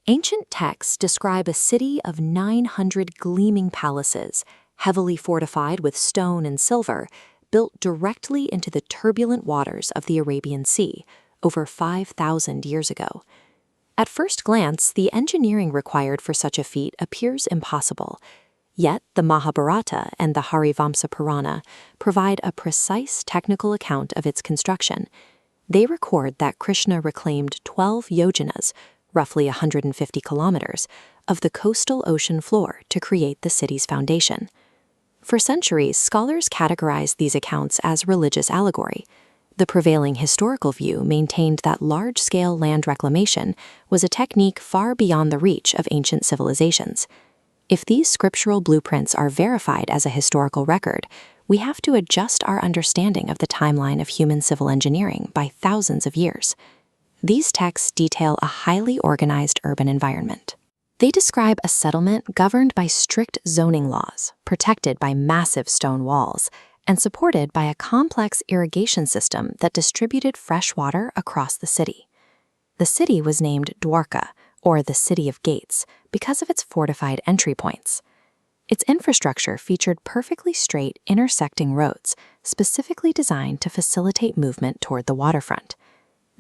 Ancient texts describe a city of 900 gleaming palaces, heavily fortified with stone and silver, built directly into the turbulent waters of the Arabian Sea over 5,000 years ago. At first glance, the engineering required for such a feat appears impossible. Yet the Mahabharata and the Harivamsa Purana provide a precise technical account of its construction. They record that Krishna reclaimed 12 yojanas, roughly 150 kilometers, of the coastal ocean floor to create the city's foundation. For centuries, scholars categorized these accounts as religious allegory. The prevailing historical view maintained that large-scale land reclamation was a technique far beyond the reach of ancient civilizations. If these scriptural blueprints are verified as a historical record, we have to adjust our understanding of the timeline of human civil engineering by thousands of years. These texts detail a highly organized urban environment. They describe a settlement governed by strict zoning laws, protected by massive stone walls, and supported by a complex irrigation system that distributed fresh water across the city. The city was named Dwarka, or the City of Gates, because of its fortified entry points. Its infrastructure featured perfectly straight, intersecting roads, specifically designed to facilitate movement toward the waterfront.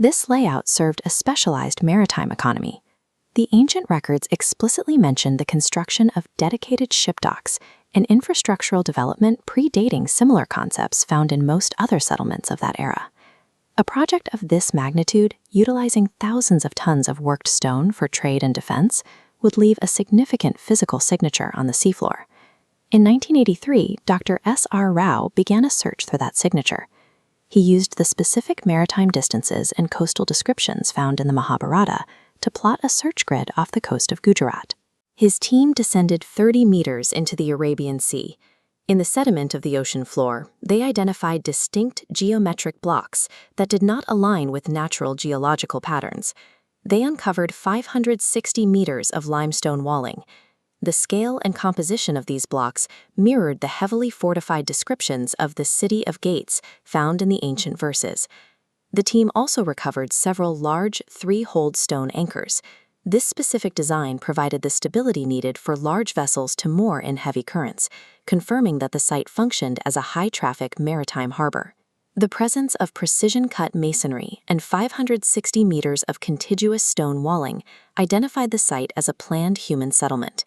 This layout served a specialized maritime economy. The ancient records explicitly mentioned the construction of dedicated ship docks, an infrastructural development predating similar concepts found in most other settlements of that era. A project of this magnitude, utilizing thousands of tons of worked stone for trade and defense, would leave a significant physical signature on the seafloor. In 1983, Dr. S.R. Rao began a search for that signature. He used the specific maritime distances and coastal descriptions found in the Mahabharata to plot a search grid off the coast of Gujarat. His team descended 30 meters into the Arabian Sea. In the sediment of the ocean floor, they identified distinct geometric blocks that did not align with natural geological patterns. They uncovered 560 meters of limestone walling. The scale and composition of these blocks mirrored the heavily fortified descriptions of the City of Gates found in the ancient verses. The team also recovered several large, three-holed stone anchors. This specific design provided the stability needed for large vessels to moor in heavy currents, confirming that the site functioned as a high-traffic maritime harbor. The presence of precision-cut masonry and 560 meters of contiguous stone walling identified the site as a planned human settlement.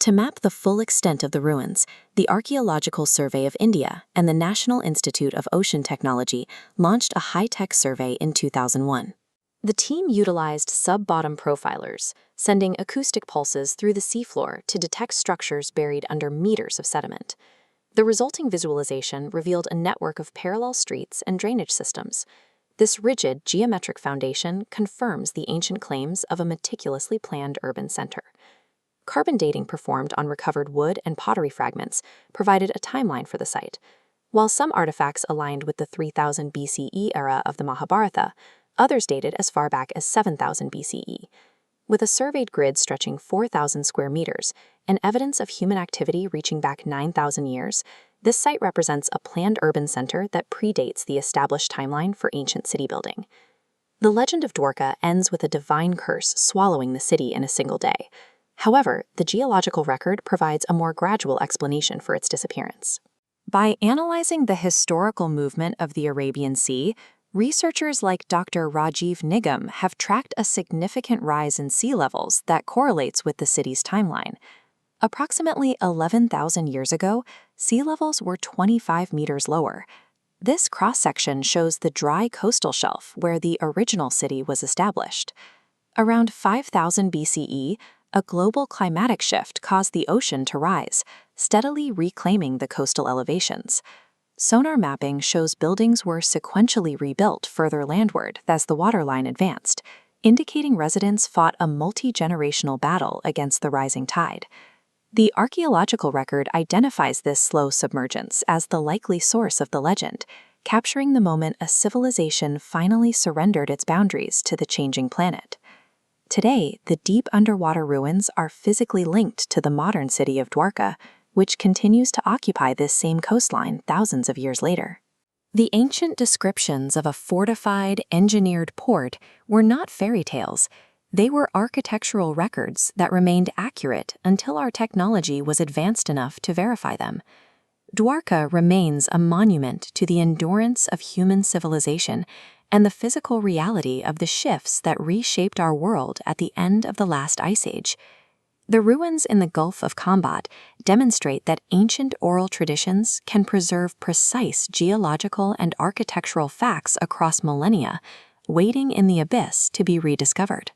To map the full extent of the ruins, the Archaeological Survey of India and the National Institute of Ocean Technology launched a high-tech survey in 2001. The team utilized sub-bottom profilers, sending acoustic pulses through the seafloor to detect structures buried under meters of sediment. The resulting visualization revealed a network of parallel streets and drainage systems. This rigid, geometric foundation confirms the ancient claims of a meticulously planned urban center. Carbon dating performed on recovered wood and pottery fragments provided a timeline for the site. While some artifacts aligned with the 3000 BCE era of the Mahabharata, others dated as far back as 7000 BCE. With a surveyed grid stretching 4,000 square meters and evidence of human activity reaching back 9,000 years, this site represents a planned urban center that predates the established timeline for ancient city building. The legend of Dwarka ends with a divine curse swallowing the city in a single day. However, the geological record provides a more gradual explanation for its disappearance. By analyzing the historical movement of the Arabian Sea, researchers like Dr. Rajiv Nigam have tracked a significant rise in sea levels that correlates with the city's timeline. Approximately 11,000 years ago, sea levels were 25 meters lower. This cross-section shows the dry coastal shelf where the original city was established. Around 5000 BCE, a global climatic shift caused the ocean to rise, steadily reclaiming the coastal elevations. Sonar mapping shows buildings were sequentially rebuilt further landward as the waterline advanced, indicating residents fought a multi-generational battle against the rising tide. The archaeological record identifies this slow submergence as the likely source of the legend, capturing the moment a civilization finally surrendered its boundaries to the changing planet. Today, the deep underwater ruins are physically linked to the modern city of Dwarka, which continues to occupy this same coastline thousands of years later. The ancient descriptions of a fortified, engineered port were not fairy tales. They were architectural records that remained accurate until our technology was advanced enough to verify them. Dwarka remains a monument to the endurance of human civilization and the physical reality of the shifts that reshaped our world at the end of the last ice age. The ruins in the Gulf of Combat demonstrate that ancient oral traditions can preserve precise geological and architectural facts across millennia, waiting in the abyss to be rediscovered.